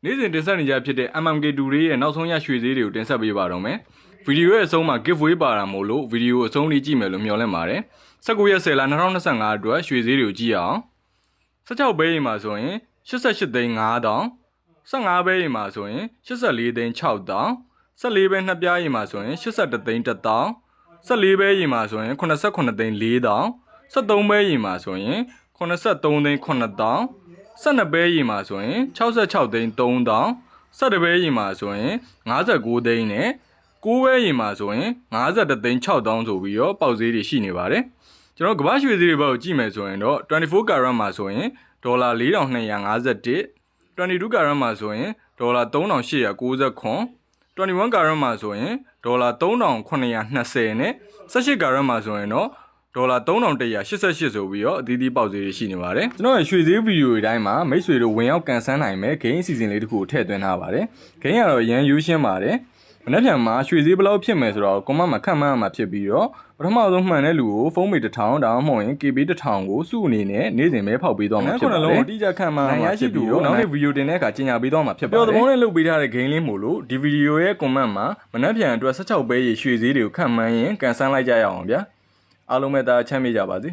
နေ့စဉ်တင်ဆက်နေကြဖြစ်တဲ့ MMK2 ရဲ့နောက်ဆုံးရရွှေဈေးတွေကိုတင်ဆက်ပေးပါတော့မယ်ဗီဒီယိုရဲ့အဆုံးမှာ giveaway ပါတာမို့လို့ဗီဒီယိုအဆုံးလေးကြည့်မယ်လို့မျှော်လင့်ပါတယ်19ရက်10လ2025အတွက်ရွှေဈေးတွေကိုကြည့်အောင်16ပဲရင်မှာဆိုရင်88သိန်း5000 15ပဲရင်မှာဆိုရင်84သိန်း6000 14ပဲနှစ်ပြားရင်မှာဆိုရင်81သိန်း1000 14ပဲရင်မှာဆိုရင်89သိန်း4000 73ပဲရင်မှာဆိုရင်83သိန်း9000 12ပဲရင်မှာဆိုရင်66သိန်း3000 17ပဲရင်မှာဆိုရင်59သိန်းနဲ့9ပဲရင်မှာဆိုရင်51သိန်း6000ဆိုပြီးတော့ပေါက်ဈေးတွေရှိနေပါတယ်ကျွန်တော်ကမ္ဘာရွှေဈေးတွေဘက်ကိုကြည့်မယ်ဆိုရင်တော့24 carat မှာဆိုရင်ဒေါ်လာ4251 22 carat မှာဆိုရင်ဒေါ်လာ3890 21 carat မှာဆိုရင်ဒေါ်လာ3920နဲ့18 carat မှာဆိုရင်တော့ဒေါ်လာ3188ဆိုပြီးတော့အသီးသီးပေါက်ဈေးတွေရှိနေပါတယ်ကျွန်တော်ရဲ့ရွှေဈေးဗီဒီယိုတွေတိုင်းမှာမိတ်ဆွေတို့ဝင်ရောက်ကန်ဆန်းနိုင်မယ်ဂိမ်းအစီအစဉ်လေးတစ်ခုကိုထည့်သွင်းထားပါတယ်ဂိမ်းကတော့ရန်ယူရှင်းပါတယ်မနေ့ပြန်မှာရွှေဈေးဘယ်လောက်ဖြစ်မယ်ဆိုတော့ကွန်မန့်မှာခန့်မှန်းရမှာဖြစ်ပြီးတော့ပထမဆုံးမှန်တဲ့လူကိုဖုန်းမေ1000ဒါမှမဟုတ်ရင် KB 1000ကိုစုအနေနဲ့နေ့စဉ်ပဲဖောက်ပေးသွားမှာဖြစ်ပါတယ်ခုနလုံးအတိအကျခန့်မှန်းရမှာဖြစ်ပြီးတော့နောက်နေ့ဗီဒီယိုတင်တဲ့အခါကြီးညာပေးသွားမှာဖြစ်ပါတယ်ပြောသဘောနဲ့လုပ်ပေးထားတဲ့ဂိမ်းလေးမို့လို့ဒီဗီဒီယိုရဲ့ကွန်မန့်မှာမနေ့ပြန်အတွက်16ပဲရေရွှေဈေးတွေကိုခန့်မှန်းရင်ကန်ဆန်းလိုက်ကြရအောင်ဗျာအားလုံးပဲဒါချမ်းမြေ့ကြပါစေ